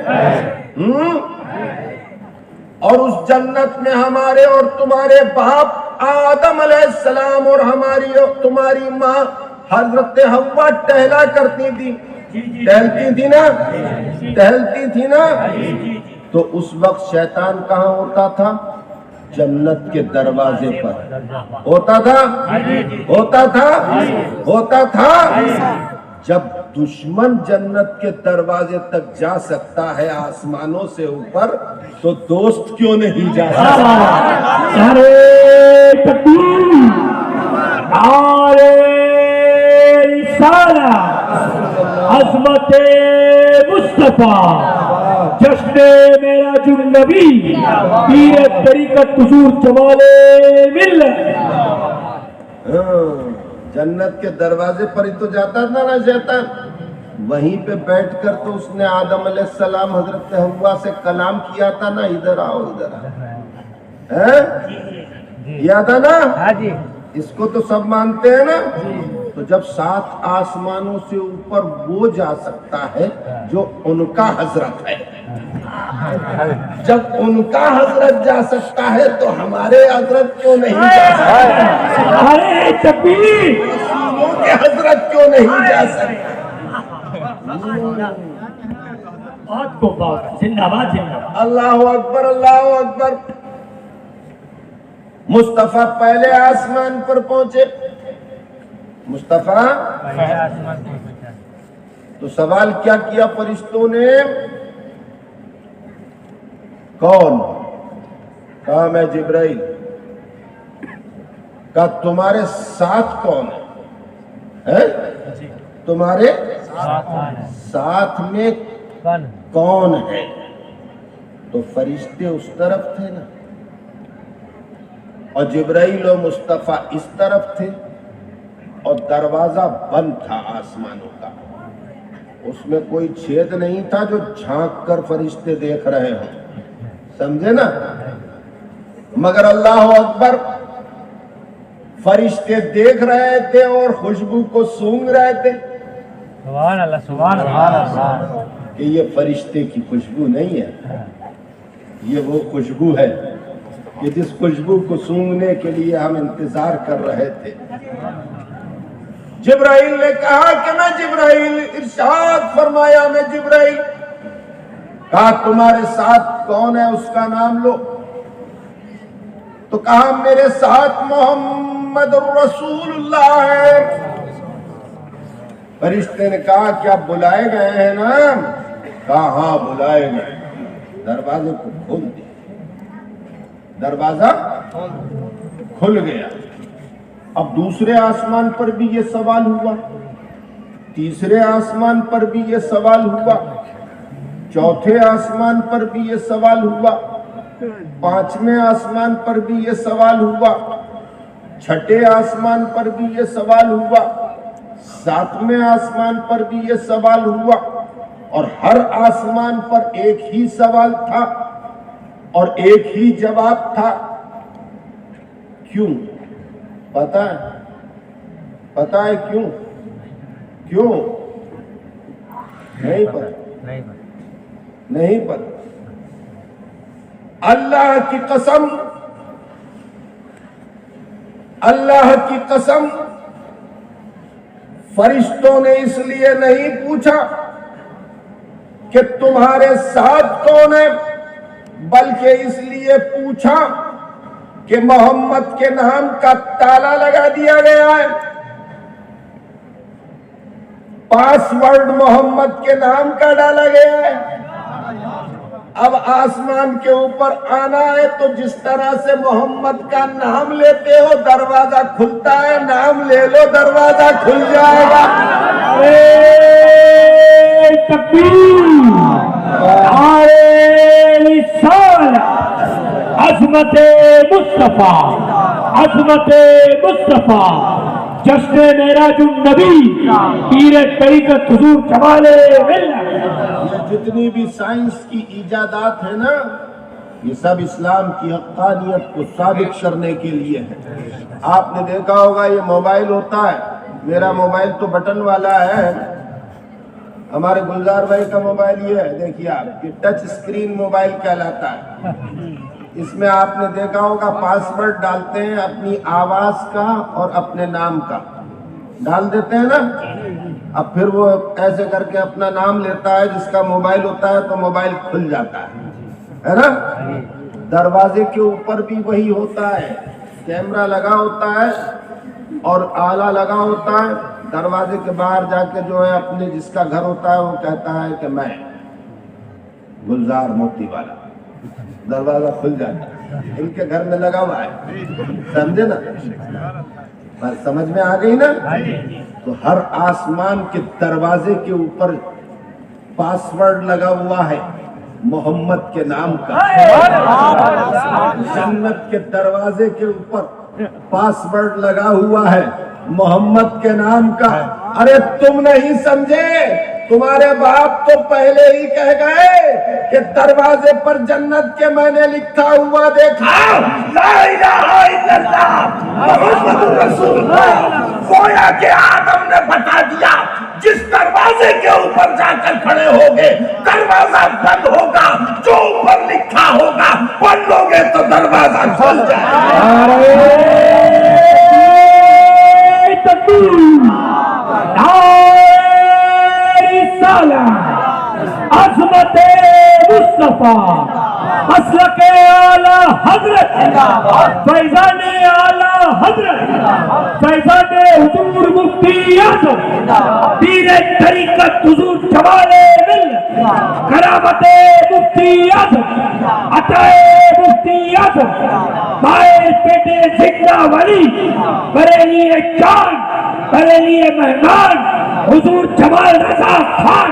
اور اس جنت میں ہمارے اور تمہارے باپ آدم علیہ السلام اور ہماری اور تمہاری ماں حضرت حوا ٹہلا کرتی تھی، ٹہلتی تھی نا۔ تو اس وقت شیطان کہاں ہوتا تھا؟ جنت کے دروازے پر ہوتا تھا۔ جب دشمن جنت کے دروازے تک جا سکتا ہے آسمانوں سے اوپر، تو دوست کیوں نہیں جا سکتا؟ نعرہ تکبیر، نعرہ رسالت، عظمت مصطفیٰ، جشن معراج النبی، پیر طریقت حضور جمال ملت۔ جنت کے دروازے پر ہی تو جاتا تھا نا شیطان، وہیں پہ بیٹھ کر تو اس نے آدم علیہ السلام حضرت حوا سے کلام کیا تھا نا، ادھر آؤ ادھر آؤ، کیا تھا نا؟ اس کو تو سب مانتے ہیں نا۔ تو جب 7 آسمانوں سے اوپر وہ جا سکتا ہے جو ان کا حضرت ہے، جب ان کا حضرت جا سکتا ہے تو ہمارے حضرت کیوں نہیں جا سکتے؟ نعرہ تکبیر، رسولوں کے حضرت کیوں نہیں جا سکتے؟ بہت کو بہت زندہ باد زندہ باد۔ اللہ اکبر اللہ اکبر۔ مصطفیٰ پہلے آسمان پر پہنچے، مصطفیٰ تو سوال کیا کیا فرشتوں نے؟ کون؟ کہا میں جبرائیل۔ کہا تمہارے ساتھ کون ہے؟ تمہارے ساتھ میں کون ہے؟ تو فرشتے اس طرف تھے نا، اور جبرائیل و مصطفیٰ اس طرف تھے، اور دروازہ بند تھا آسمانوں کا، اس میں کوئی چھید نہیں تھا جو جھانک کر فرشتے دیکھ رہے ہوں، سمجھے نا؟ مگر اللہ اکبر، فرشتے دیکھ رہے تھے اور خوشبو کو سونگھ رہے تھے سبحان اللہ سبحان اللہ، کہ یہ فرشتے کی خوشبو نہیں ہے، یہ وہ خوشبو ہے کہ جس خوشبو کو سونگھنے کے لیے ہم انتظار کر رہے تھے۔ جبرائیل نے کہا کہ میں جبرائیل، ارشاد فرمایا میں جبرائیل۔ کہا تمہارے ساتھ کون ہے، اس کا نام لو۔ تو کہا میرے ساتھ محمد رسول اللہ ہے۔ فرشتے نے کہا کیا بلائے گئے ہیں نا؟ کہا ہاں بلائے گئے. دروازے کو کھول دیا. دروازہ کھل گیا. اب دوسرے آسمان پر بھی یہ سوال ہوا, تیسرے آسمان پر بھی یہ سوال ہوا, چوتھے آسمان پر بھی یہ سوال ہوا, پانچویں آسمان پر بھی یہ سوال ہوا, چھٹے آسمان پر بھی یہ سوال ہوا, ساتویں آسمان پر بھی یہ سوال ہوا, اور ہر آسمان پر ایک ہی سوال تھا اور ایک ہی جواب تھا. کیوں؟ پتہ ہے؟ پتہ ہے کیوں؟ کیوں؟ نہیں پتہ. نہیں پتہ. اللہ کی قسم, اللہ کی قسم, فرشتوں نے اس لیے نہیں پوچھا کہ تمہارے ساتھ کون ہے, بلکہ اس لیے پوچھا کہ محمد کے نام کا تالا لگا دیا گیا ہے. پاس ورڈ محمد کے نام کا ڈالا گیا ہے. اب آسمان کے اوپر آنا ہے تو جس طرح سے محمد کا نام لیتے ہو دروازہ کھلتا ہے, نام لے لو دروازہ کھل جائے گا. تکبیر, نعرہ رسالت, عظمت مصطفیٰ, عظمت مصطفیٰ, جشن معراج النبی, پیر طریقت حضور جمال ملت. یہ جتنی بھی سائنس کی ایجادات ہیں نا, یہ سب اسلام کی حقانیت کو ثابت کرنے کے لیے ہے. آپ نے دیکھا ہوگا یہ موبائل ہوتا ہے, میرا موبائل تو بٹن والا ہے, ہمارے گلزار بھائی کا موبائل یہ ہے, دیکھیے آپ, یہ ٹچ اسکرین موبائل کہلاتا ہے. اس میں آپ نے دیکھا ہوگا پاس ورڈ ڈالتے ہیں اپنی آواز کا اور اپنے نام کا ڈال دیتے ہیں نا, اب پھر وہ ایسے کر کے اپنا نام لیتا ہے, جس کا موبائل ہوتا ہے تو موبائل کھل جاتا ہے نا. دروازے کے اوپر بھی وہی ہوتا ہے, کیمرہ لگا ہوتا ہے اور آلہ لگا ہوتا ہے. دروازے کے باہر جا کے جو ہے اپنے جس کا گھر ہوتا ہے وہ کہتا ہے کہ میں گلزار موتی والا, دروازہ کھل جاتا ہے. ان کے گھر میں لگا ہوا ہے, سمجھے نا, بس سمجھ میں آ گئی نا. تو ہر آسمان کے دروازے کے اوپر پاس ورڈ لگا ہوا ہے محمد کے نام کا. جنت کے دروازے کے اوپر پاس ورڈ لگا ہوا ہے محمد کے نام کا. ارے تم نہیں سمجھے, تمہارے باپ تو پہلے ہی کہہ گئے کہ دروازے پر جنت کے میں نے لکھا ہوا دیکھا لا الہ الا اللہ محمد رسول اللہ. گویا کہ آدم نے بتا دیا جس دروازے کے اوپر جا کر کھڑے ہوگے دروازہ بند ہوگا, جو اوپر لکھا ہوگا پڑھ لو گے تو دروازہ کھل جائے گا. عظمت مصطفیٰ, مسلک اعلی حضرت, فیضان اعلی حضرت, فیضان حضور مفتی اعظم, پیر طریقت حضور جمال ملت, کرامت مفتی اعظم, عطائے مفتی اعظم, باعث بیٹے زندہ ولی, بریلی چاند, بریلی مہمان حضور جمال رضا خان.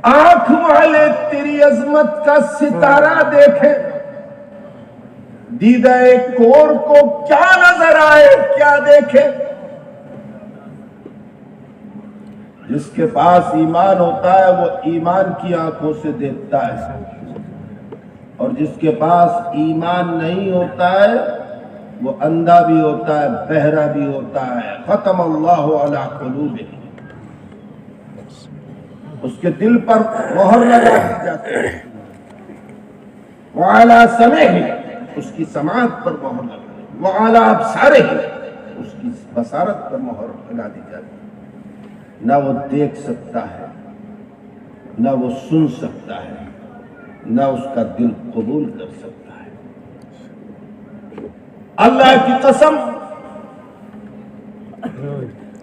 آنکھ والے تیری عظمت کا ستارہ دیکھے, دیدہ کور کو کیا نظر آئے, کیا دیکھے. جس کے پاس ایمان ہوتا ہے وہ ایمان کی آنکھوں سے دیکھتا ہے, اور جس کے پاس ایمان نہیں ہوتا ہے وہ اندھا بھی ہوتا ہے, بہرا بھی ہوتا ہے. ختم اللہ علی قلوبہم, اس کے دل پر مہر لگا دی جاتی ہے. وعلی سمعہم, اس کی سماعت پر مہر لگا دی, وعلی ابصارہم, اس کی بصارت پر مہر لگا دی جاتی ہے. نہ وہ دیکھ سکتا ہے, نہ وہ سن سکتا ہے, نہ اس کا دل قبول کر سکتا ہے. اللہ کی قسم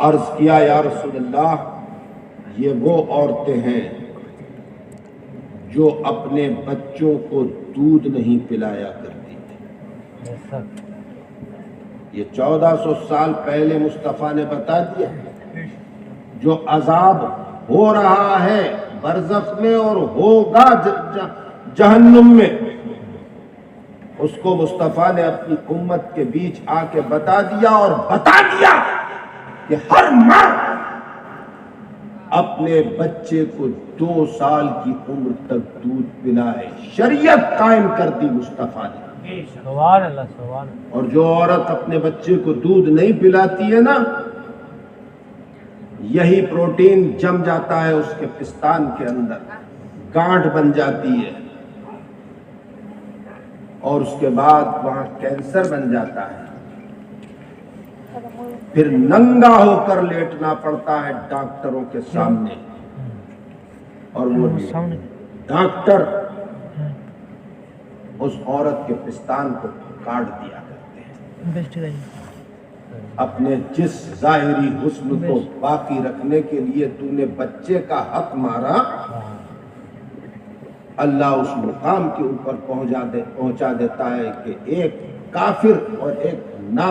عرض کیا یا رسول اللہ یہ وہ عورتیں ہیں جو اپنے بچوں کو دودھ نہیں پلایا کرتی تھی. یہ 1400 سال پہلے مصطفیٰ نے بتا دیا جو عذاب ہو رہا ہے برزخ میں اور ہوگا جہنم میں، اس کو مصطفیٰ نے اپنی امت کے بیچ آ کے بتا دیا، اور بتا دیا کہ ہر ماں اپنے بچے کو 2 سال کی عمر تک دودھ پلائے. شریعت قائم کر دی مصطفیٰ نے. سبحان اللہ سبحان اللہ. اور جو عورت اپنے بچے کو دودھ نہیں پلاتی ہے نا، یہی پروٹین جم جاتا ہے اس کے پستان کے اندر، گانٹھ بن جاتی ہے، اور اس کے بعد وہاں کینسر بن جاتا ہے. پھر ننگا ہو کر لیٹنا پڑتا ہے ڈاکٹروں کے سامنے، اور وہ ڈاکٹر اس عورت کے پستان کو کاٹ دیا کرتے ہیں. اپنے جس ظاہری حسن کو باقی رکھنے کے لیے تو نے بچے کا حق مارا، اللہ اس مقام کے اوپر پہنچا دیتا ہے کہ ایک کافر اور ایک نا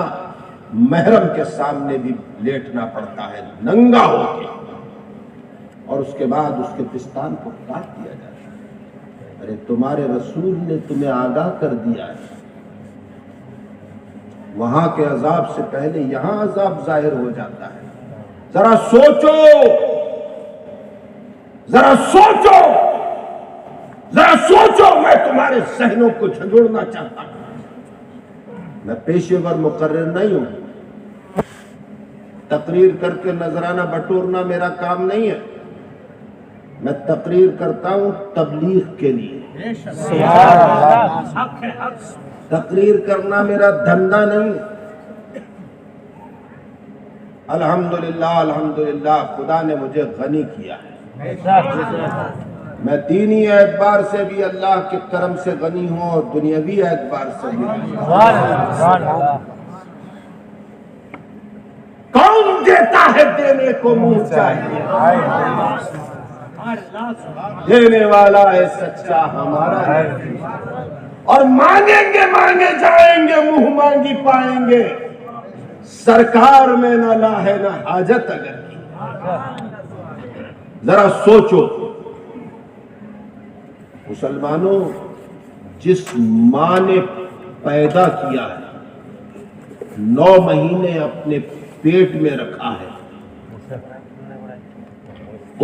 محرم کے سامنے بھی لیٹنا پڑتا ہے ننگا ہو کے، اور اس کے بعد اس کے پستان کو کاٹ دیا جاتا ہے. ارے تمہارے رسول نے تمہیں آگاہ کر دیا ہے، وہاں کے عذاب سے پہلے یہاں عذاب ظاہر ہو جاتا ہے. ذرا سوچو، ذرا سوچو، ذرا سوچو. میں تمہارے ذہنوں کو جھنجھوڑنا چاہتا ہوں. میں پیشے ور مقرر نہیں ہوں، تقریر کر کے نذرانہ بٹورنا میرا کام نہیں ہے. میں تقریر کرتا ہوں تبلیغ کے لیے. تقریر کرنا میرا دھندا نہیں. الحمدللہ الحمدللہ خدا نے مجھے غنی کیا ہے. میں دینی اعتبار سے بھی اللہ کے کرم سے غنی ہوں اور دنیاوی اعتبار سے بھی. کون دیتا ہے دینے کو منہ چاہیے، دینے والا ہے سچا ہمارا ہے. اور مانگیں گے مانگے جائیں گے، منہ مانگی پائیں گے. سرکار میں نہ لا ہے نہ حاجت اگر کی. ذرا سوچو مسلمانوں، جس ماں نے پیدا کیا ہے، 9 مہینے اپنے پیٹ میں رکھا ہے،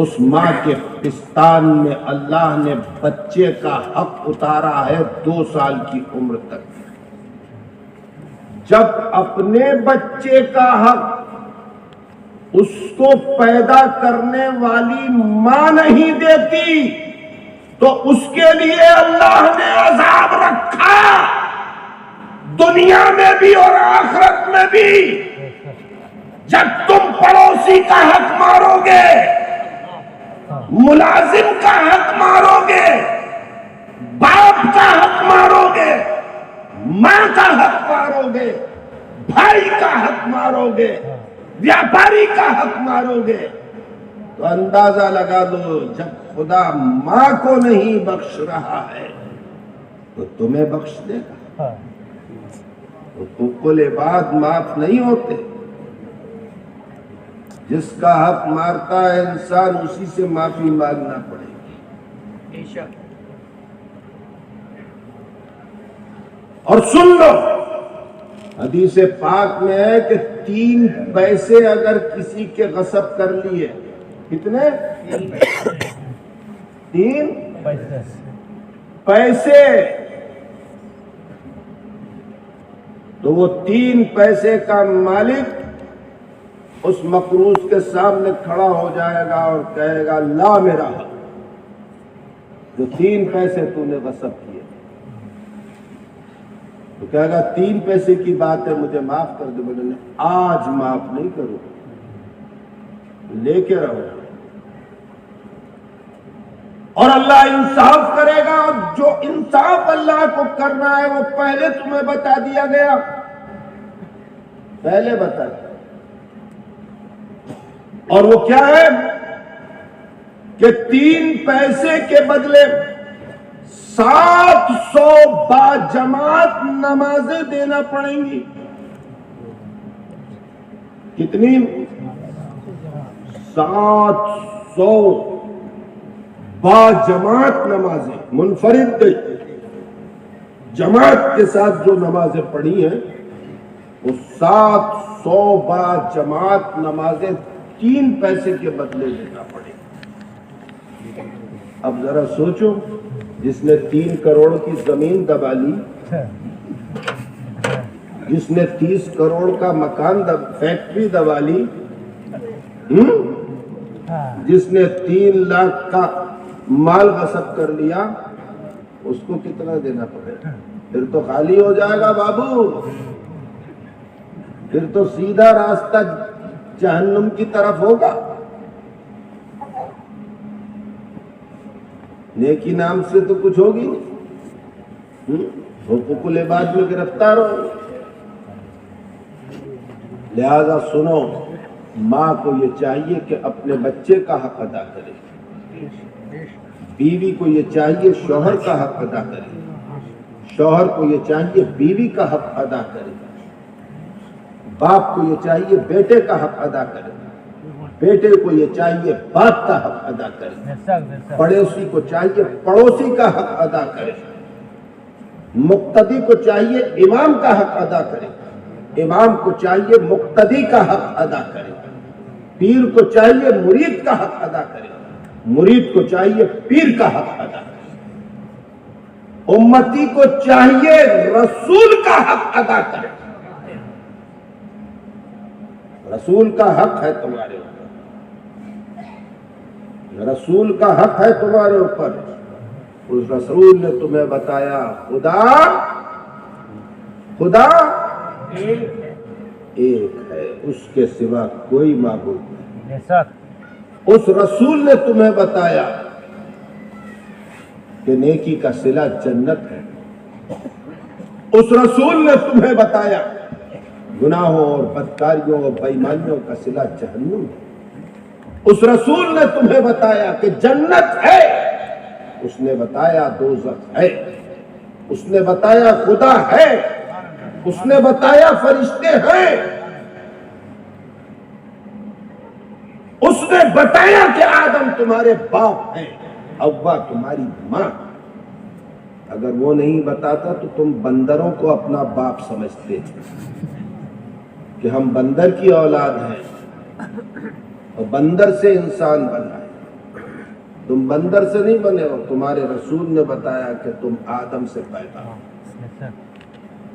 اس ماں کے پستان میں اللہ نے بچے کا حق اتارا ہے 2 سال کی عمر تک. جب اپنے بچے کا حق اس کو پیدا کرنے والی ماں نہیں دیتی تو اس کے لیے اللہ نے عذاب رکھا، دنیا میں بھی اور آخرت میں بھی. جب تم پڑوسی کا حق مارو گے، ملازم کا حق مارو گے، باپ کا حق مارو گے، ماں کا حق مارو گے، بھائی کا حق مارو گے، ویاپاری کا حق مارو گے، تو اندازہ لگا دو جب خدا ماں کو نہیں بخش رہا ہے تو تمہیں بخش دے گا. حقوق العباد معاف نہیں ہوتے. جس کا حق مارتا ہے انسان اسی سے معافی مانگنا پڑے گی. اور سن لو، حدیث پاک میں ہے کہ 3 پیسے اگر کسی کے غصب کر لیے، کتنے؟ 3 پیسے، تو وہ 3 پیسے کا مالک اس مقروض کے سامنے کھڑا ہو جائے گا اور کہے گا لا میرا حق، جو 3 پیسے تو نے غصب کیے. تو کہے گا 3 پیسے کی بات ہے مجھے معاف کر دو. بولے آج معاف نہیں کرو، لے کے رہو. اور اللہ انصاف کرے گا، اور جو انصاف اللہ کو کرنا ہے وہ پہلے تمہیں بتا دیا گیا، پہلے بتا دیا. اور وہ کیا ہے کہ 3 پیسے کے بدلے 700 باجماعت نمازیں دینا پڑیں گی. کتنی؟ 700 باجماعت نمازیں. منفرد جماعت کے ساتھ جو نمازیں پڑھی ہیں وہ 700 باجماعت نمازیں 3 پیسے کے بدلے دینا پڑے. اب ذرا سوچو، جس نے 3 کروڑ کی زمین دبا لی، جس نے 30 کروڑ کا مکان فیکٹری دبا لی، جس نے 3 لاکھ کا مال غصب کر لیا، اس کو کتنا دینا پڑے گا؟ پھر تو خالی ہو جائے گا بابو، پھر تو سیدھا راستہ جہنم کی طرف ہوگا. نیکی نام سے تو کچھ ہوگی نہیں، حقوق العباد میں گرفتار ہو. لہذا سنو، ماں کو یہ چاہیے کہ اپنے بچے کا حق ادا کرے، بیوی کو یہ چاہیے شوہر کا حق ادا کرے، شوہر کو یہ چاہیے بیوی کا حق ادا کرے، باپ کو یہ چاہیے بیٹے کا حق ادا کرے، بیٹے کو یہ چاہیے باپ کا حق ادا کرے، پڑوسی کو چاہیے پڑوسی کا حق ادا کرے، مقتدی کو چاہیے امام کا حق ادا کرے، امام کو چاہیے مقتدی کا حق ادا کرے، پیر کو چاہیے مرید کا حق ادا کرے، مرید کو چاہیے پیر کا حق ادا کرے، امتی کو چاہیے رسول کا حق ادا کرے. رسول کا حق ہے تمہارے اوپر، رسول کا حق ہے تمہارے اوپر. اس رسول نے تمہیں بتایا خدا ایک ہے، اس کے سوا کوئی معبود نہیں. اس رسول نے تمہیں بتایا کہ نیکی کا صلہ جنت ہے. اس رسول نے تمہیں بتایا گناہوں اور بدکاریوں اور بےایمانیوں کا صلہ جہنم ہے. اس رسول نے تمہیں بتایا کہ جنت ہے، اس نے بتایا دوزخ ہے، اس نے بتایا خدا ہے، اس نے بتایا فرشتے ہیں، اس نے بتایا کہ آدم تمہارے باپ ہیں، حوا تمہاری ماں. اگر وہ نہیں بتاتا تو تم بندروں کو اپنا باپ سمجھتے تھے کہ ہم بندر کی اولاد ہیں اور بندر سے انسان بنا ہے. تم بندر سے نہیں بنے ہو، تمہارے رسول نے بتایا کہ تم آدم سے پیدا ہو.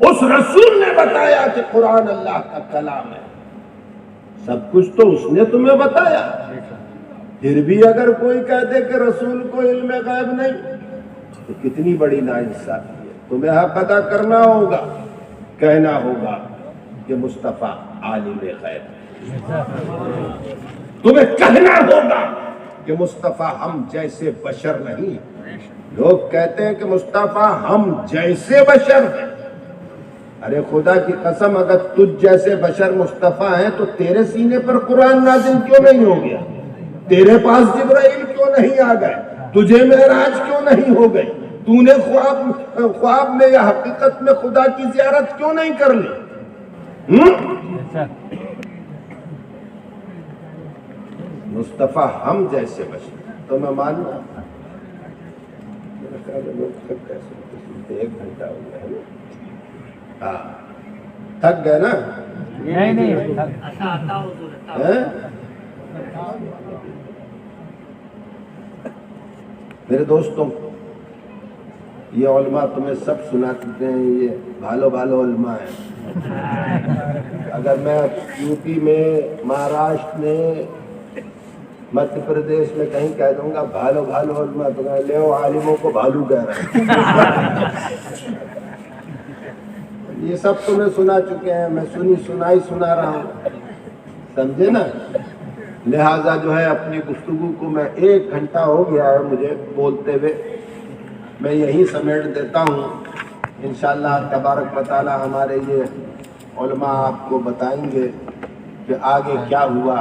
اس رسول نے بتایا کہ قرآن اللہ کا کلام ہے. سب کچھ تو اس نے تمہیں بتایا. پھر بھی اگر کوئی کہہ دے کہ رسول کو علم غیب نہیں تو کتنی بڑی ناانصافی ہے. تمہیں حق ادا کرنا ہوگا، کہنا ہوگا کہ مصطفیٰ عالم غیب ہے. تمہیں کہنا ہوگا کہ مصطفیٰ ہم جیسے بشر نہیں. لوگ کہتے ہیں کہ مصطفیٰ ہم جیسے بشر ہیں. ارے خدا کی قسم، اگر تجھ جیسے بشر مصطفیٰ ہیں تو تیرے سینے پر قرآن نازل کیوں نہیں ہو گیا؟ تیرے پاس جبرائیل کیوں نہیں آ گئے؟ تجھے معراج کیوں نہیں ہو گئی؟ تو نے خواب میں یا حقیقت میں خدا کی زیارت کیوں نہیں کر لی؟ مصطفیٰ ہم جیسے بشر تو میں ماننا. میرا خیال ہے لوگ تھک گئے، سنتے 1 گھنٹہ ہو گیا ہے. ہاں تھک گئے نا؟ نہیں میرے دوستوں، یہ علماء تمہیں سب سنا چکے ہیں، یہ بھالو بھالو علماء ہیں. اگر میں یو پی میں، مہاراشٹر میں، مدھیہ پردیش میں کہیں کہہ دوں گا بھالو بھالو علماء، تو کہیں لے عالموں کو بھالو کہہ رہے ہیں. یہ سب تمہیں سنا چکے ہیں، میں سنا رہا ہوں، سمجھے نا. لہٰذا جو ہے اپنی گفتگو کو میں 1 گھنٹہ ہو گیا ہے مجھے بولتے ہوئے، میں یہی سمیٹ دیتا ہوں. انشاءاللہ تبارک و تعالی ہمارے یہ علماء آپ کو بتائیں گے کہ آگے کیا ہوا.